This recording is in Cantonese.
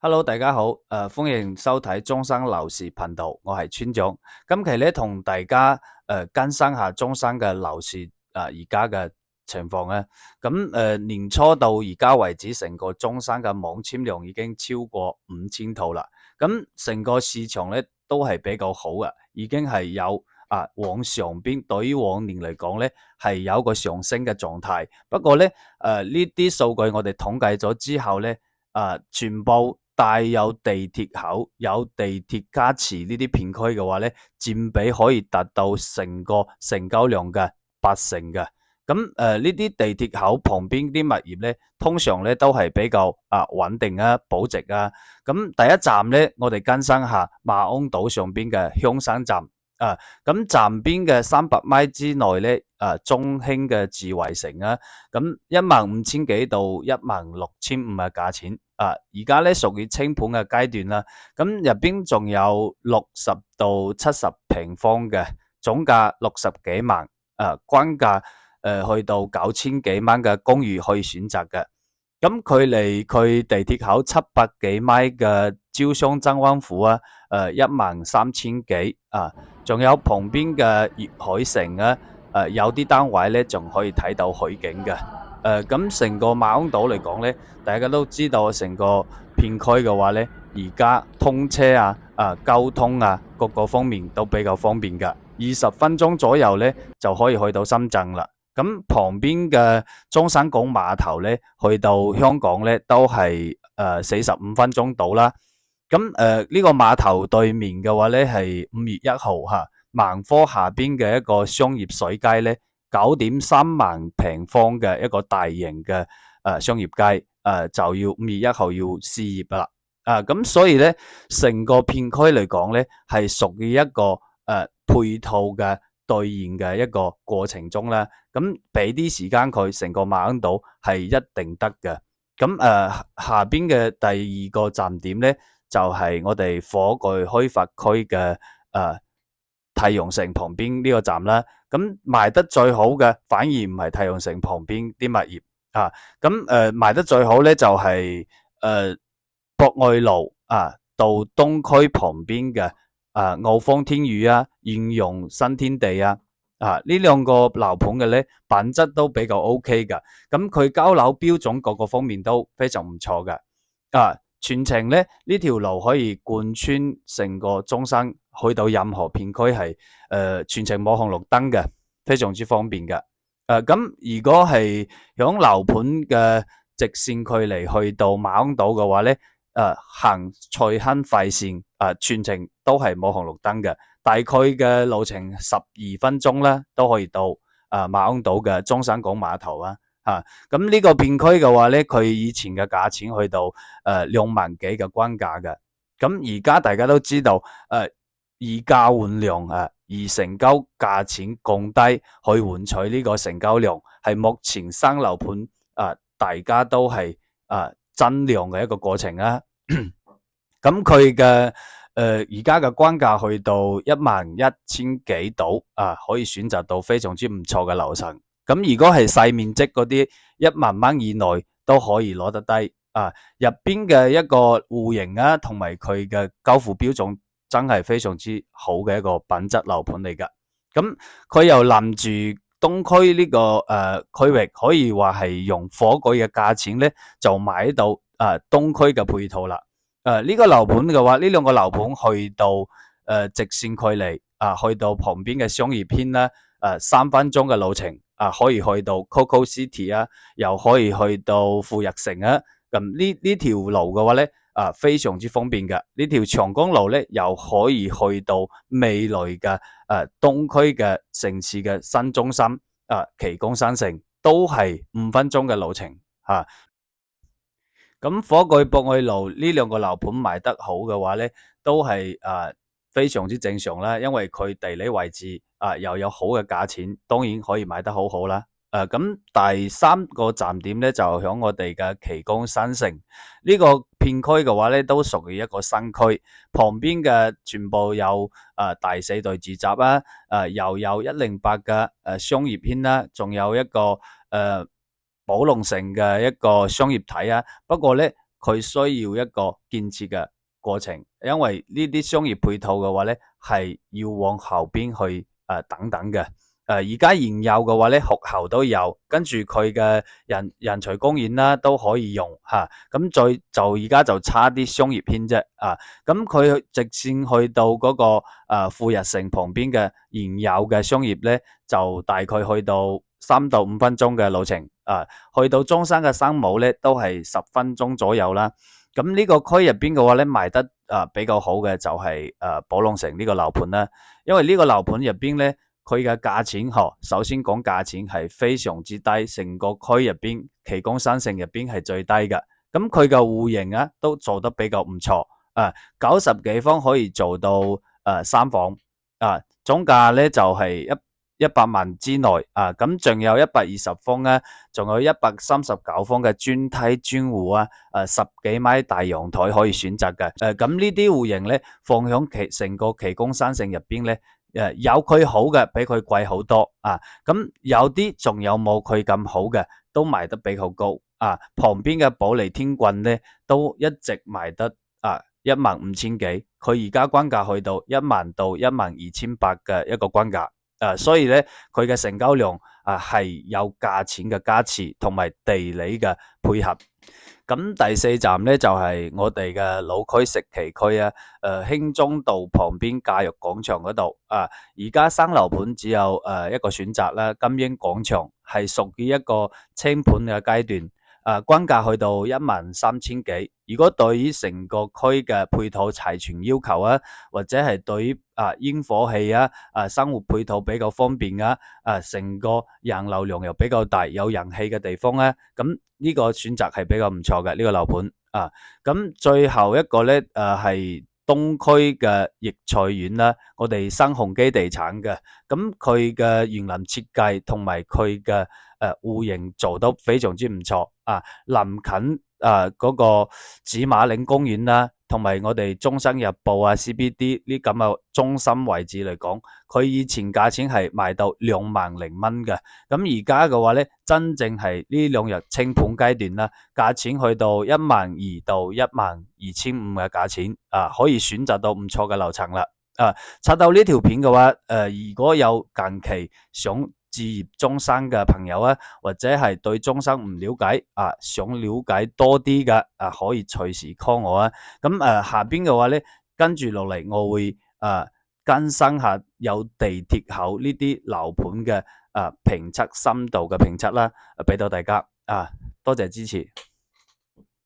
Hello，大家好，歡迎收睇中山樓市頻道，我係村長。今期咧同大家更新下中山嘅樓市而家嘅情況咧。年初到而家為止，成個中山嘅網簽量已經超過5000套啦。咁成個市場咧都係比較好嘅，已經係有往上邊對於往年嚟講咧係有一個上升嘅狀態。不過咧呢啲數據我哋統計咗之後咧。全部帶有地鐵口、有地鐵加持呢啲片區嘅話咧，佔比可以達到成個成交量嘅80%嘅。呢啲地鐵口旁邊啲物業咧，通常咧都係比較穩定啊、保值啊。第一站咧，我哋更新下馬鞍島上邊嘅香山站。站邊嘅300米之內咧，中興嘅智慧城啊，咁15000幾到16500嘅價錢，而家咧屬於清盤嘅階段啦。咁入邊仲有60到70平方嘅，總價60幾萬，均價去到9000幾蚊嘅公寓可以選擇嘅。咁距離佢地鐵口700幾米嘅招商真灣府13000幾仲有旁邊嘅粵海城有啲單位咧仲可以睇到海景嘅。咁成個馬鞍島嚟講咧，大家都知道成個片區嘅話咧，而家通車交通各個方面都比較方便嘅，20分鐘左右咧就可以去到深圳啦。咁旁邊嘅中山港碼頭咧，去到香港咧都係45分鐘到啦。呢個碼頭對面嘅話咧係5月1號萬科下邊嘅一個商業水街咧，9.3萬平方嘅一個大型嘅商業街，就要5月1號要試業啦。咁所以咧，成個片區嚟講咧，係屬於一個配套嘅兌現嘅一個過程中啦。咁俾啲時間佢，成個馬鞍島係一定得嘅。下邊嘅第二個站點咧，就係我哋火炬開發區嘅太陽城旁邊呢個站啦。咁賣得最好嘅反而唔係太陽城旁邊啲物業賣得最好咧就係博愛路到東區旁邊嘅奧方天宇應用新天地呢兩個樓盤嘅咧品質都比較 OK 噶，咁佢交樓標準各個方面都非常唔錯嘅。全程咧呢條路可以貫穿成個中山，去到任何片區係全程冇紅綠燈嘅，非常之方便嘅。如果係響樓盤嘅直線距離去到馬鞍島嘅話咧，行翠亨快線全程都係冇紅綠燈嘅。大概嘅路程12分鐘啦，都可以到馬鞍島嘅中山港碼頭咁呢個片區嘅話咧，佢以前嘅價錢去到2萬幾嘅均價嘅。咁而家大家都知道以價換量而成交價錢降低，去換取呢個成交量，係目前新樓盤大家都係增量嘅一個過程咁佢嘅而家嘅均價去到11000幾度可以選擇到非常之唔錯嘅樓層。咁如果係細面積嗰啲10000蚊以內都可以攞得低入邊嘅一個戶型同埋佢嘅交付標準真係非常之好嘅一個品質樓盤嚟噶。咁佢又臨住東區呢個區域，可以話係用火炬嘅價錢咧就買到東區嘅配套啦。呢個樓盤嘅話，呢兩個樓盤去到直線距離去到旁邊嘅商業圈啦，3分鐘嘅路程可以去到 Coco City又可以去到富日城咁呢條路嘅話咧非常之方便嘅。呢條長江路咧又可以去到未來嘅東區嘅城市嘅新中心旗杆新城，都係5分鐘嘅路程咁火炬博愛路呢兩個樓盤賣得好嘅話咧，都係非常之正常啦，因為佢地理位置又有好嘅價錢，當然可以賣得好好啦。咁第三個站點咧就響我哋嘅旗杆新城呢個片區嘅話咧，都屬於一個新區，旁邊嘅全部有大4代住宅又有108嘅商業圈啦，仲有一個寶龍城嘅一個商業體不過咧佢需要一個建設嘅過程，因為呢啲商業配套嘅話咧係要往後邊去等等嘅。而家現有嘅話咧，學校都有，跟住佢嘅人才公園啦都可以用吓，咁再就而家就差啲商業圈啫啊，咁佢直線去到嗰個富日城旁邊嘅現有嘅商業咧，就大概去到3到5分鐘嘅路程啊，去到中山嘅生武咧都係10分鐘左右啦。咁呢個區入邊嘅話咧，賣得比較好嘅就係寶龍城呢個樓盤啦，因為呢個樓盤入邊咧，佢嘅價錢首先講價錢係非常之低，成個區入邊奇宮新城入邊係最低嘅。咁佢嘅戶型啊都做得比較唔錯，90幾方可以做到3房，總價咧就係100萬之內啊，咁仲有120方咧，仲有139方嘅專梯專戶啊，10幾米大陽台可以選擇嘅，咁呢啲戶型咧放響成個奇宮新城入邊咧，有佢好嘅，比佢貴好多啊，咁有啲仲有冇佢咁好嘅，都賣得比較高啊，旁邊嘅保利天郡咧都一直賣得15000幾，佢而家均價去到10000到12800嘅一個均價。所以咧，佢嘅成交量係有價錢嘅加持，同埋地理嘅配合。咁第4站咧就係我哋嘅老區石岐區啊，興中道旁邊教育廣場嗰度啊，而家新樓盤只有一個選擇啦，金鷹廣場係屬於一個清盤嘅階段。均價去到13000幾。如果對於成個區嘅配套齊全要求啊，或者係對於煙火氣生活配套比較方便成個人流量又比較大，有人氣嘅地方咧，咁呢個選擇係比較唔錯嘅呢個樓盤啊。咁最後一個咧係東區嘅益翠苑啦，我哋新鴻基地產嘅，咁佢嘅園林設計同埋佢嘅戶型做得非常之唔錯臨近嗰個紫馬嶺公園啦，同埋我哋中生日報CBD 呢咁嘅中心位置嚟講，佢以前價錢係賣到20000零蚊嘅，咁而家嘅話咧，真正係呢兩日清盤階段啦，價錢去到12000到12500嘅價錢可以選擇到唔錯嘅樓層啦。刷到呢條片嘅話，如果有近期想置業中山嘅朋友或者係對中山唔了解想了解多啲嘅可以隨時 call 我咁下邊嘅話咧，跟住落嚟我會更新下有地鐵口呢啲樓盤嘅評測深度嘅評測啦，俾到大家多謝支持。